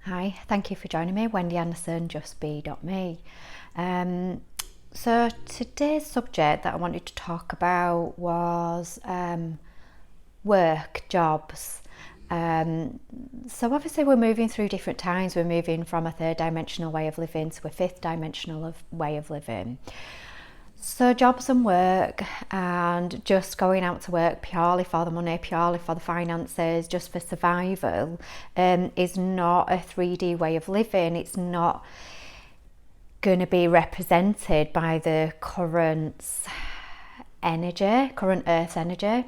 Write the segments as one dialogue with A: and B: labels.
A: Hi, thank you for joining me, Wendy Anderson, justbe.me. So today's subject that I wanted to talk about was work, jobs. So obviously we're moving through different times. We're moving from a third dimensional way of living to a fifth dimensional way of living. So jobs and work, and just going out to work purely for the money, purely for the finances, just for survival, is not a 3D way of living. It's not going to be represented by the current Earth's energy.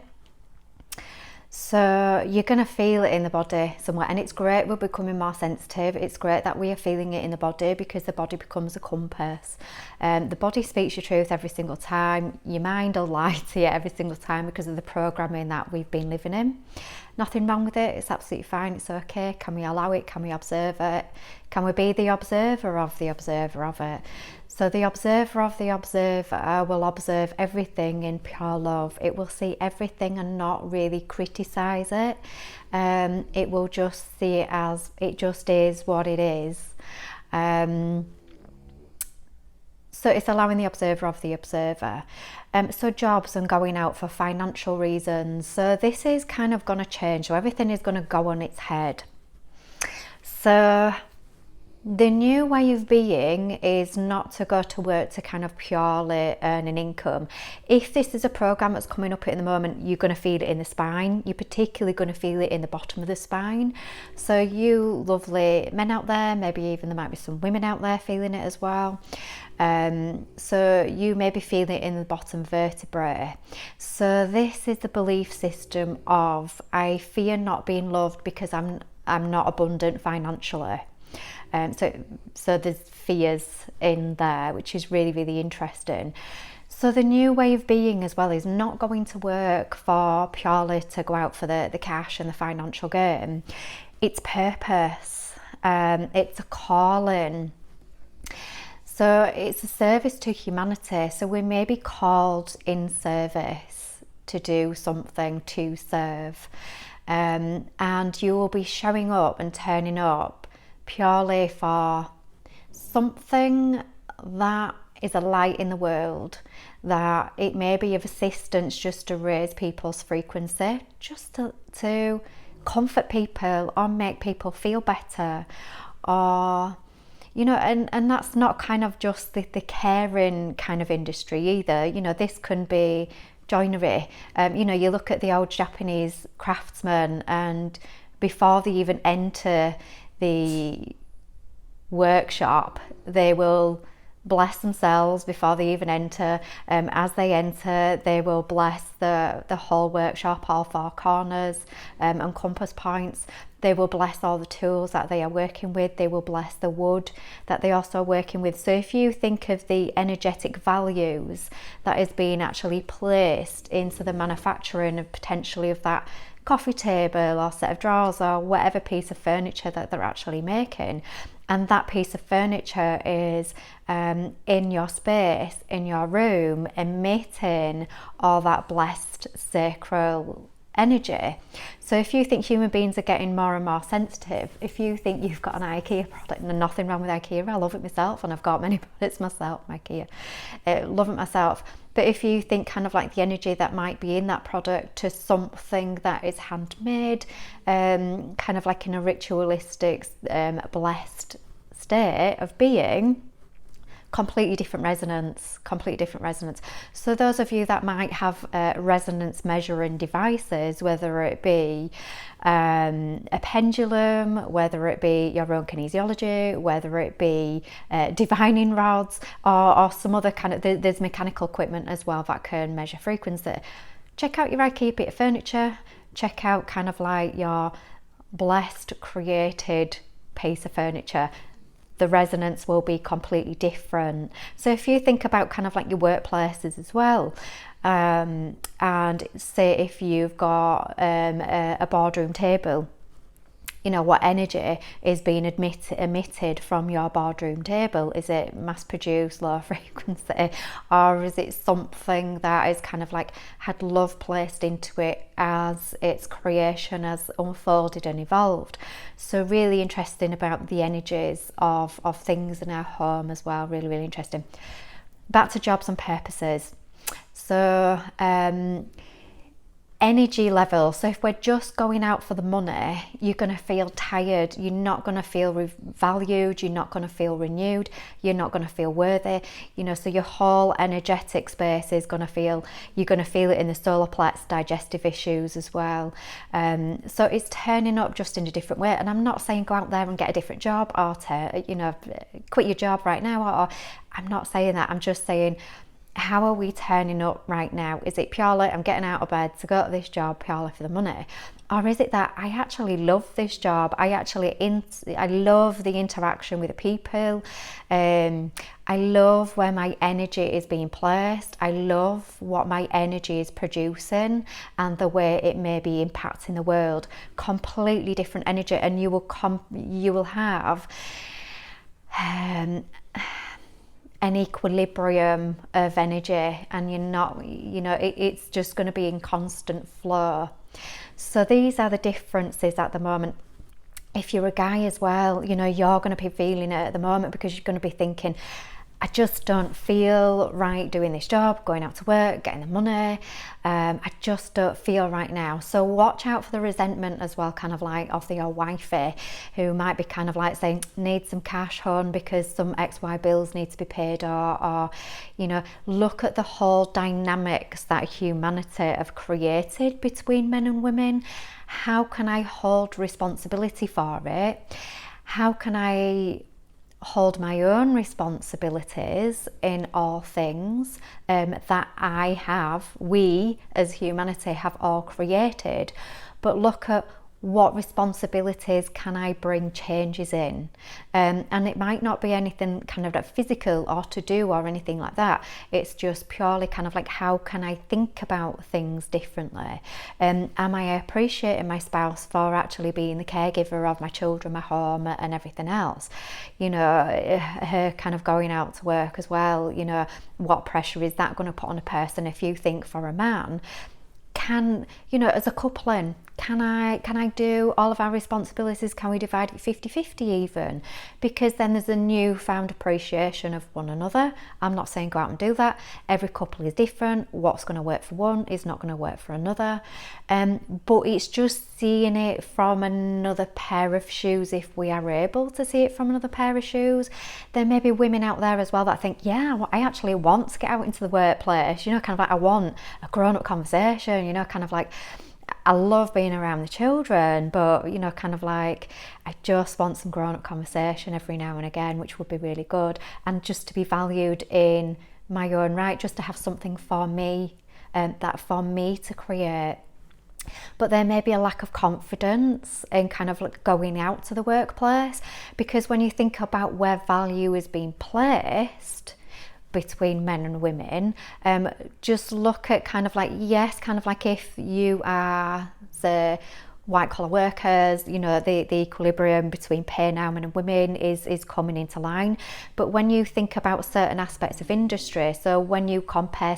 A: So you're going to feel it in the body somewhere, and it's great we're becoming more sensitive. It's great that we are feeling it in the body, because the body becomes a compass. The body speaks your truth every single time. Your mind will lie to you every single time because of the programming that we've been living in. Nothing wrong with it. It's absolutely fine. It's okay. Can we allow it? Can we observe it? Can we be the observer of the observer of it? So the observer of the observer will observe everything in pure love. It will see everything and not really criticise it. It will just see it as it just is what it is. So it's allowing the observer of the observer. So jobs and going out for financial reasons. So this is kind of going to change. So everything is going to go on its head. So the new way of being is not to go to work to kind of purely earn an income. If this is a program that's coming up at the moment, you're going to feel it in the spine. You're particularly going to feel it in the bottom of the spine. So you lovely men out there, maybe even there might be some women out there feeling it as well. So you may be feeling it in the bottom vertebrae. So this is the belief system of, I fear not being loved because I'm not abundant financially. So there's fears in there, which is really, really interesting. So the new way of being as well is not going to work for purely to go out for the cash and the financial gain. It's purpose. It's a calling. So it's a service to humanity. So we may be called in service to do something, to serve. And you will be showing up and turning up purely for something that is a light in the world, that it may be of assistance just to raise people's frequency, just to comfort people or make people feel better, or and that's not kind of just the caring kind of industry either. This can be joinery. You look at the old Japanese craftsmen, and before they even enter the workshop, they will bless themselves before they even enter. As they enter, they will bless the whole workshop, all four corners and compass points. They will bless all the tools that they are working with. They will bless the wood that they also are working with. So if you think of the energetic values that is being actually placed into the manufacturing of potentially of that coffee table or set of drawers or whatever piece of furniture that they're actually making, and that piece of furniture is in your space, in your room, emitting all that blessed sacral energy. So if you think human beings are getting more and more sensitive, if you think you've got an IKEA product, and there's nothing wrong with IKEA, I love it myself, and I've got many products myself, IKEA, love it myself. But if you think kind of like the energy that might be in that product to something that is handmade, kind of like in a ritualistic, blessed state of being, completely different resonance. So those of you that might have resonance measuring devices, whether it be a pendulum, whether it be your own kinesiology, whether it be divining rods, or some other kind of, there's mechanical equipment as well that can measure frequency. Check out your IKEA bit of furniture, check out kind of like your blessed created piece of furniture. The resonance will be completely different. So if you think about kind of like your workplaces as well, and say if you've got a boardroom table, You know, what energy is being emitted from your boardroom table? Is it mass produced, low frequency, or is it something that is kind of like had love placed into it as its creation has unfolded and evolved? So really interesting about the energies of things in our home as well. Really, really interesting. Back to jobs and purposes. So energy level. So if we're just going out for the money, you're going to feel tired. You're not going to feel valued. You're not going to feel renewed. You're not going to feel worthy. You know, so your whole energetic space is going to feel, you're going to feel it in the solar plex, digestive issues as well. So it's turning up just in a different way. And I'm not saying go out there and get a different job or quit your job right now. Or I'm not saying that. I'm just saying, how are we turning up right now? Is it purely I'm getting out of bed to go to this job purely for the money? Or is it that I actually love this job? I love the interaction with the people. I love where my energy is being placed. I love what my energy is producing and the way it may be impacting the world. Completely different energy, and you will have an equilibrium of energy, and you're not, it's just going to be in constant flow. So these are the differences at the moment. If you're a guy as well, you're going to be feeling it at the moment, because you're going to be thinking, I just don't feel right doing this job, going out to work, getting the money. I just don't feel right now. So watch out for the resentment as well, kind of like of your wifey, who might be kind of like saying, need some cash, hon, because some XY bills need to be paid, or look at the whole dynamics that humanity have created between men and women. How can I hold responsibility for it? How can I hold my own responsibilities in all things that we as humanity have all created, but look at what responsibilities can I bring changes in, and it might not be anything kind of like physical or to do or anything like that. It's just purely kind of like, how can I think about things differently? Am I appreciating my spouse for actually being the caregiver of my children, my home, and everything else? Her kind of going out to work as well, what pressure is that going to put on a person? If you think for a man, as a coupling, can I do all of our responsibilities? Can we divide it 50-50 even? Because then there's a newfound appreciation of one another. I'm not saying go out and do that. Every couple is different. What's going to work for one is not going to work for another. But it's just seeing it from another pair of shoes. If we are able to see it from another pair of shoes, there may be women out there as well that think, yeah, I actually want to get out into the workplace. Kind of like I want a grown-up conversation, kind of like, I love being around the children, but kind of like I just want some grown-up conversation every now and again, which would be really good, and just to be valued in my own right, just to have something for me, that for me to create. But there may be a lack of confidence in kind of like going out to the workplace, because when you think about where value is being placed between men and women, just look at kind of like, yes, kind of like if you are the white collar workers, the equilibrium between pay now, men and women is coming into line. But when you think about certain aspects of industry, so when you compare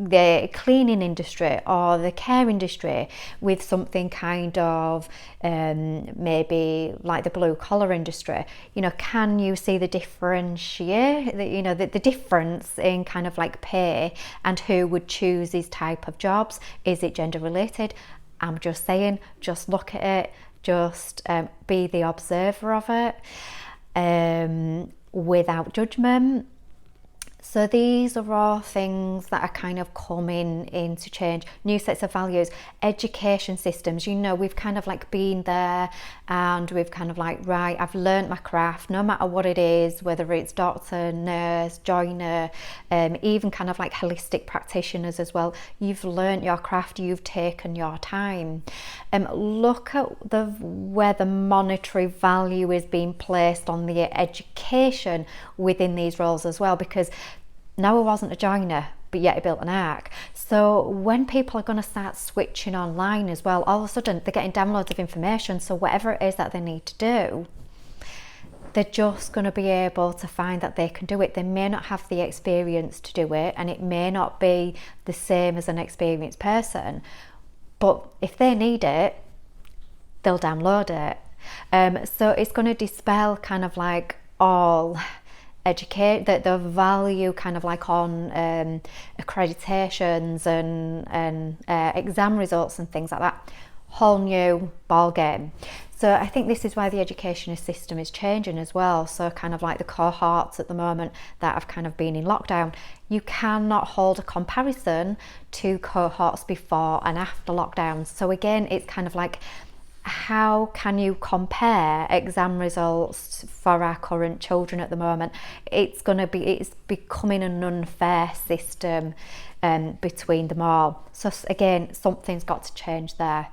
A: the cleaning industry or the care industry with something kind of maybe like the blue collar industry, can you see the the difference in kind of like pay and who would choose these type of jobs? Is it gender related? I'm just saying, just look at it, just be the observer of it, without judgment. So these are all things that are kind of coming into change. New sets of values, education systems, we've kind of like been there, and we've kind of like, right, I've learnt my craft, no matter what it is, whether it's doctor, nurse, joiner, even kind of like holistic practitioners as well. You've learnt your craft, you've taken your time. Look at where the monetary value is being placed on the education within these roles as well, because no, I wasn't a joiner, but yet he built an ark. So when people are going to start switching online as well, all of a sudden they're getting downloads of information. So whatever it is that they need to do, they're just going to be able to find that they can do it. They may not have the experience to do it, and it may not be the same as an experienced person, but if they need it, they'll download it. So it's going to dispel kind of like all educate the value kind of like on accreditations and exam results and things like that. Whole new ball game. So I think this is why the education system is changing as well. So kind of like the cohorts at the moment that have kind of been in lockdown, you cannot hold a comparison to cohorts before and after lockdown. So again, it's kind of like, how can you compare exam results for our current children at the moment? It's becoming an unfair system between them all. So again, something's got to change there.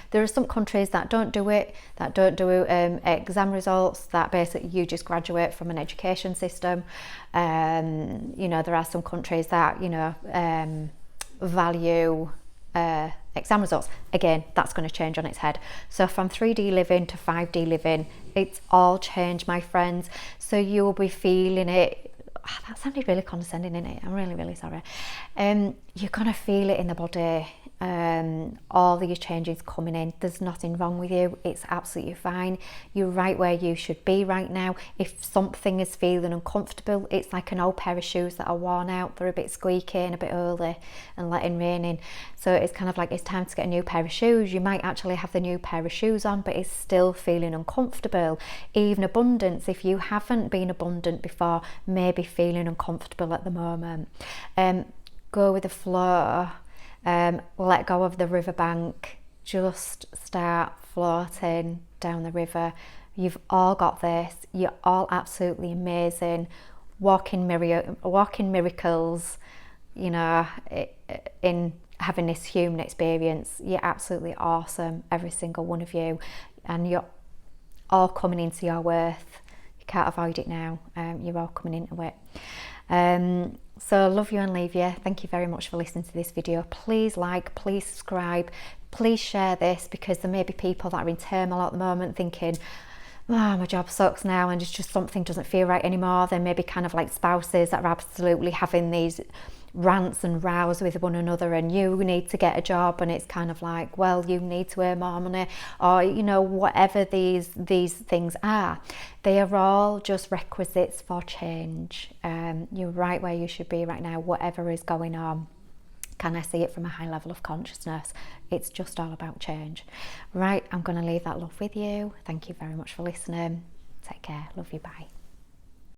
A: There are some countries that don't do exam results, that basically you just graduate from an education system. You know, there are some countries that, you know, value exam results. Again, that's going to change on its head. So from 3D living to 5D living, it's all changed, my friends. So you will be feeling it. Oh, that sounded really condescending, didn't it? I'm really sorry. You're going to feel it in the body. All these changes coming in. There's nothing wrong with you. It's absolutely fine. You're right where you should be right now. If something is feeling uncomfortable, it's like an old pair of shoes that are worn out. They're a bit squeaky and a bit early and letting rain in. So it's kind of like it's time to get a new pair of shoes. You might actually have the new pair of shoes on, but it's still feeling uncomfortable. Even abundance, if you haven't been abundant before, maybe feeling uncomfortable at the moment. Go with the flow. Let go of the riverbank, just start floating down the river. You've all got this. You're all absolutely amazing. Walking miracles, you know, in having this human experience. You're absolutely awesome, every single one of you, and you're all coming into your worth. You can't avoid it now. You're all coming into it. So love you and leave you. Thank you very much for listening to this video. Please like, please subscribe, please share this, because there may be people that are in turmoil at the moment thinking, oh, my job sucks now and it's just something doesn't feel right anymore. There may be kind of like spouses that are absolutely having these rants and rows with one another, and you need to get a job, and it's kind of like, well, you need to earn more money, or you know, whatever these things are, they are all just requisites for change. You're right where you should be right now, whatever is going on. Can I see it from a high level of consciousness? It's just all about change. Right, I'm going to leave that love with you. Thank you very much for listening. Take care. Love you. Bye.